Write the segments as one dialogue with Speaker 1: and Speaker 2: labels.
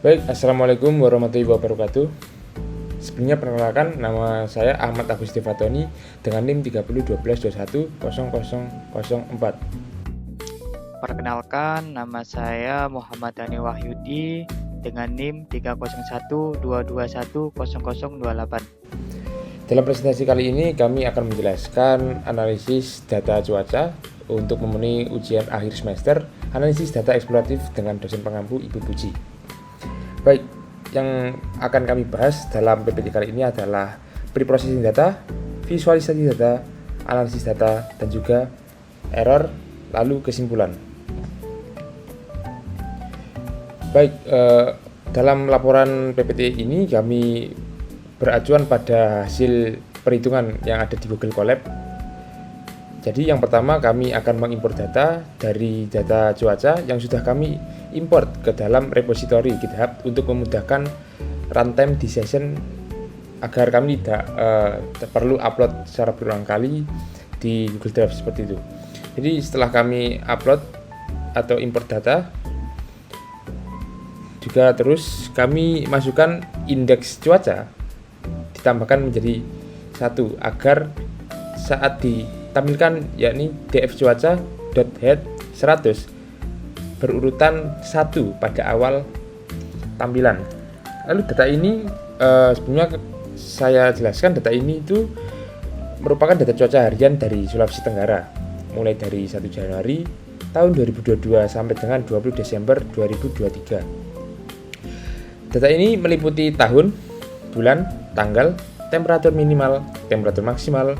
Speaker 1: Baik, Assalamualaikum warahmatullahi wabarakatuh. Sebelumnya perkenalkan, nama saya Ahmad Agus Devatoni dengan NIM 3012210004.
Speaker 2: Perkenalkan, nama saya Muhammad Dani Wahyudi dengan NIM 3012210028.
Speaker 1: Dalam presentasi kali ini kami akan menjelaskan analisis data cuaca untuk memenuhi ujian akhir semester, analisis data eksploratif dengan dosen pengampu Ibu Puji. Baik, yang akan kami bahas dalam PPT kali ini adalah pre-processing data, visualisasi data, analisis data, dan juga error, lalu kesimpulan. Baik, dalam laporan PPT ini kami beracuan pada hasil perhitungan yang ada di Google Colab. Jadi yang pertama kami akan mengimpor data dari data cuaca yang sudah kami import ke dalam repository GitHub untuk memudahkan runtime decision agar kami tidak perlu upload secara berulang kali di Google Drive seperti itu. Jadi setelah kami upload atau import data, juga terus kami masukkan indeks cuaca ditambahkan menjadi 1 agar saat ditampilkan yakni df cuaca.head 100 berurutan 1 pada awal tampilan. Lalu data ini sebelumnya saya jelaskan, data ini itu merupakan data cuaca harian dari Sulawesi Tenggara mulai dari 1 Januari tahun 2022 sampai dengan 20 Desember 2023. Data ini meliputi tahun, bulan, tanggal, temperatur minimal, temperatur maksimal,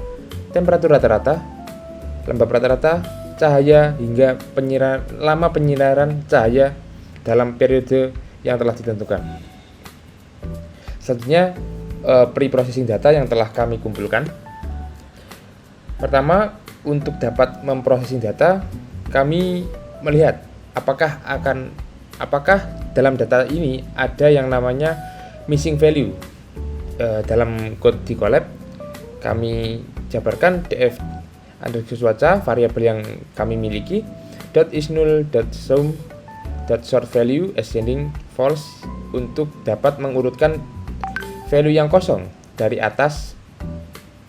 Speaker 1: temperatur rata-rata, lembab rata-rata, cahaya hingga lama penyinaran cahaya dalam periode yang telah ditentukan. Selanjutnya pre-processing data yang telah kami kumpulkan. Pertama, untuk dapat memprosesing data, kami melihat apakah dalam data ini ada yang namanya missing value. Dalam code di Colab kami jabarkan df underscore cuaca, variabel yang kami miliki, .isNull.sum.sort value ascending false untuk dapat mengurutkan value yang kosong dari atas,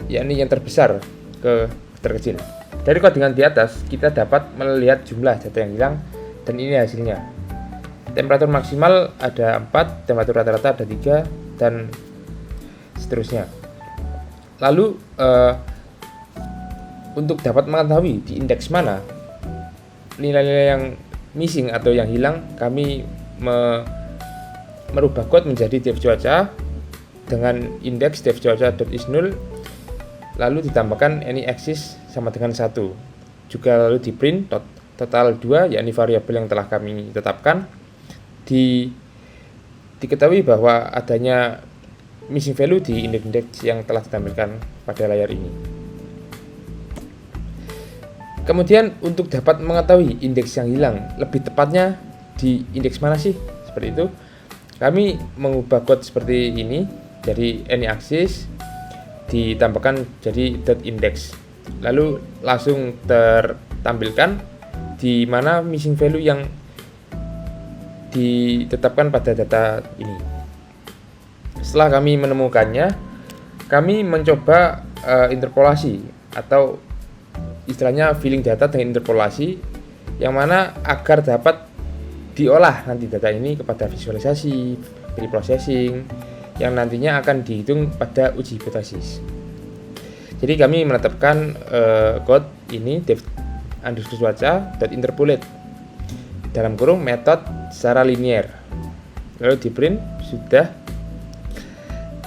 Speaker 1: yakni yang terbesar ke terkecil. Dari codingan di atas kita dapat melihat jumlah data yang hilang dan ini hasilnya. Temperatur maksimal ada 4, temperatur rata-rata ada 3, dan seterusnya. Lalu untuk dapat mengetahui di indeks mana nilai-nilai yang missing atau yang hilang, kami merubah code menjadi def cuaca dengan indeks def cuaca.isNull, lalu ditambahkan any axis sama dengan 1. Juga lalu di print total 2, yakni variabel yang telah kami tetapkan. Diketahui bahwa adanya missing value di indeks yang telah ditampilkan pada layar ini. Kemudian untuk dapat mengetahui indeks yang hilang, lebih tepatnya di indeks mana sih? Seperti itu. Kami mengubah code seperti ini, dari any axis ditambahkan jadi .index. Lalu langsung tertampilkan di mana missing value yang ditetapkan pada data ini. Setelah kami menemukannya, kami mencoba interpolasi atau istilahnya filling data dengan interpolasi, yang mana agar dapat diolah nanti data ini kepada visualisasi, pre-processing yang nantinya akan dihitung pada uji hipotesis. Jadi kami menetapkan code ini def underscore cuaca.interpolate dalam kurung metode secara linear. Lalu di print sudah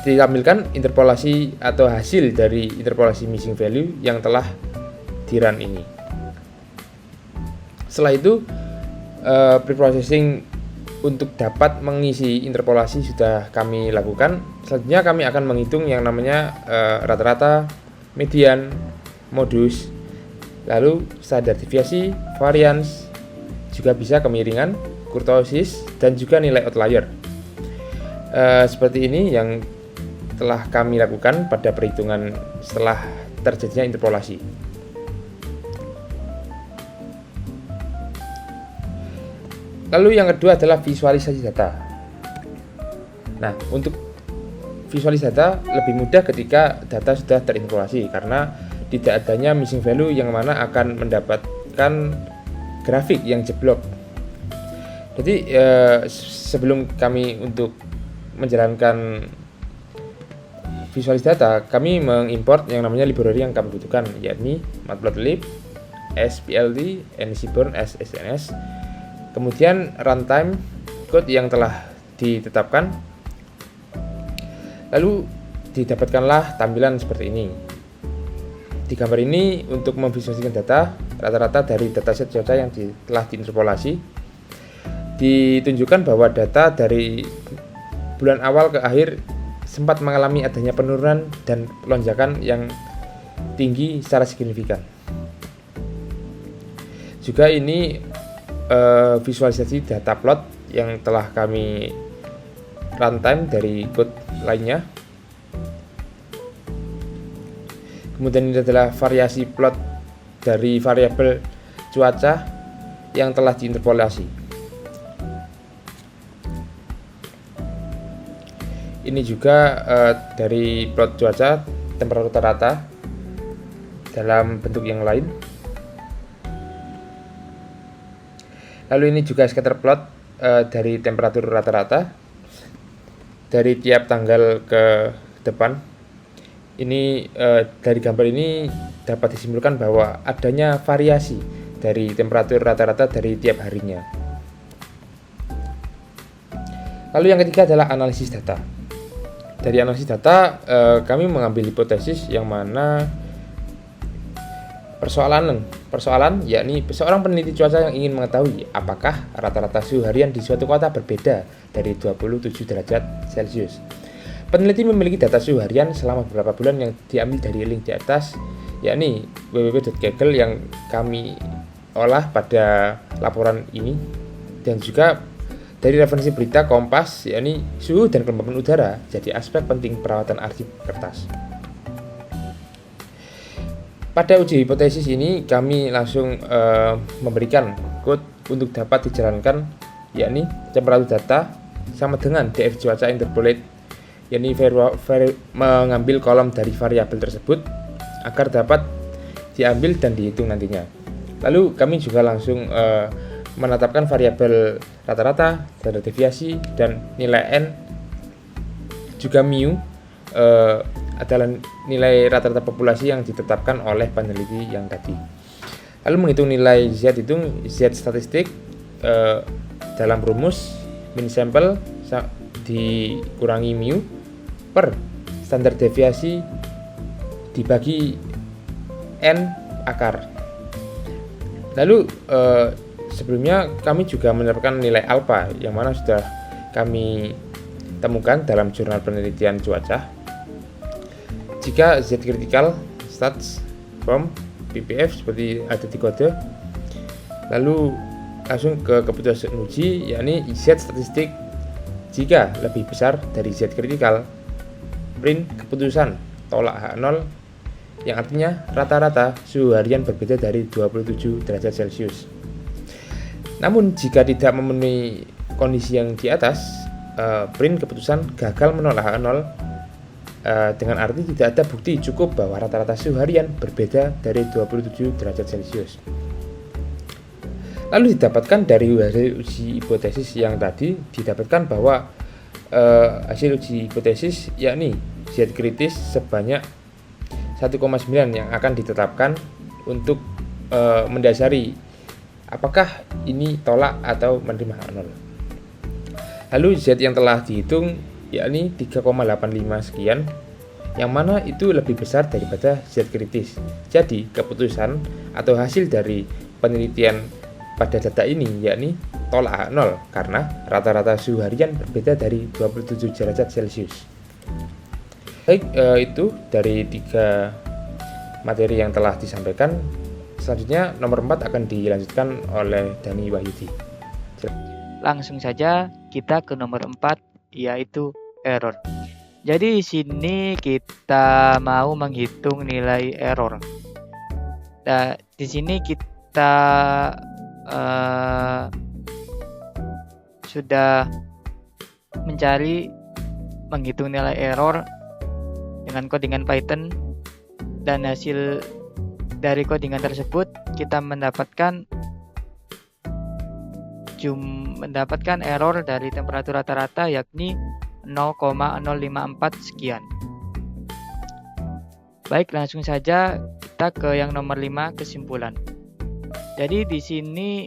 Speaker 1: ditampilkan interpolasi atau hasil dari interpolasi missing value yang telah di-run ini. Setelah itu pre-processing untuk dapat mengisi interpolasi sudah kami lakukan. Selanjutnya kami akan menghitung yang namanya rata-rata, median, modus, lalu standar deviasi, variance, juga bisa kemiringan, kurtosis, dan juga nilai outlier. Seperti ini yang telah kami lakukan pada perhitungan setelah terjadinya interpolasi. Lalu yang kedua adalah visualisasi data. Nah, untuk visualis data lebih mudah ketika data sudah terintegrasi karena tidak adanya missing value yang mana akan mendapatkan grafik yang jeblok. Jadi sebelum kami untuk menjalankan visualis data, kami mengimport yang namanya library yang kami butuhkan, yakni matplotlib, SPLD, NCBorn, SSNS. Kemudian runtime code yang telah ditetapkan. Lalu didapatkanlah tampilan seperti ini. Di gambar ini untuk memvisualisasikan data rata-rata dari dataset cuaca yang telah diinterpolasi, ditunjukkan bahwa data dari bulan awal ke akhir sempat mengalami adanya penurunan dan lonjakan yang tinggi secara signifikan. Juga ini visualisasi data plot yang telah kami runtime dari code lainnya. Kemudian ini adalah variasi plot dari variabel cuaca yang telah diinterpolasi. Ini juga dari plot cuaca temperatur rata dalam bentuk yang lain. Lalu ini juga scatter plot dari temperatur rata-rata dari tiap tanggal ke depan. Ini dari gambar ini dapat disimpulkan bahwa adanya variasi dari temperatur rata-rata dari tiap harinya. Lalu yang ketiga adalah analisis data. Dari analisis data kami mengambil hipotesis yang mana persoalan yakni seorang peneliti cuaca yang ingin mengetahui apakah rata-rata suhu harian di suatu kota berbeda dari 27 derajat Celcius. Peneliti memiliki data suhu harian selama beberapa bulan yang diambil dari link di atas, yakni www.kaggle yang kami olah pada laporan ini, dan juga dari referensi berita Kompas, yakni suhu dan kelembapan udara jadi aspek penting perawatan arsip kertas. Pada uji hipotesis ini kami langsung memberikan code untuk dapat dijalankan, yakni temperatur data sama dengan df cuaca interpolate, yakni mengambil kolom dari variabel tersebut agar dapat diambil dan dihitung nantinya. Lalu kami juga langsung menetapkan variabel rata-rata, standar deviasi, dan nilai n, juga mu adalah nilai rata-rata populasi yang ditetapkan oleh peneliti yang tadi. Lalu menghitung nilai z, hitung z statistik dalam rumus min sampel dikurangi mu per standar deviasi dibagi n akar. Lalu sebelumnya kami juga menerapkan nilai alpha yang mana sudah kami temukan dalam jurnal penelitian cuaca. Jika z critical stats from ppf seperti ada di kode, lalu langsung ke keputusan uji, yakni z statistik jika lebih besar dari z critical, print keputusan tolak H0 yang artinya rata-rata suhu harian berbeda dari 27 derajat Celcius. Namun jika tidak memenuhi kondisi yang di atas, print keputusan gagal menolak H0 dengan arti tidak ada bukti cukup bahwa rata-rata suhu harian berbeda dari 27 derajat Celcius. Lalu didapatkan dari hasil uji hipotesis yang tadi, didapatkan bahwa hasil uji hipotesis yakni Z kritis sebanyak 1,9 yang akan ditetapkan untuk mendasari apakah ini tolak atau menerima H0. Lalu Z yang telah dihitung yakni 3,85 sekian, yang mana itu lebih besar daripada Z kritis. Jadi keputusan atau hasil dari penelitian pada data ini yakni tolak H0 karena rata-rata suhu harian berbeda dari 27 derajat Celcius. Baik, itu dari 3 materi yang telah disampaikan. Selanjutnya nomor 4 akan dilanjutkan oleh Dani Wahyudi.
Speaker 2: Langsung saja kita ke nomor 4, yaitu error. Jadi di sini kita mau menghitung nilai error. Nah, di sini kita sudah mencari menghitung nilai error dengan codingan Python, dan hasil dari codingan tersebut kita mendapatkan error dari temperatur rata-rata yakni 0,054 sekian. Baik, langsung saja kita ke yang nomor 5, kesimpulan. Jadi di sini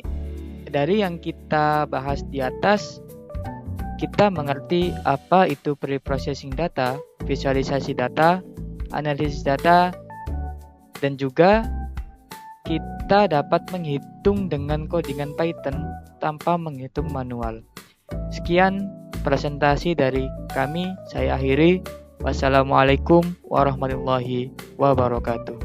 Speaker 2: dari yang kita bahas di atas, kita mengerti apa itu pre-processing data, visualisasi data, analisis data, dan juga kita dapat menghitung dengan codingan Python tanpa menghitung manual. Sekian presentasi dari kami, saya akhiri. Wassalamualaikum warahmatullahi wabarakatuh.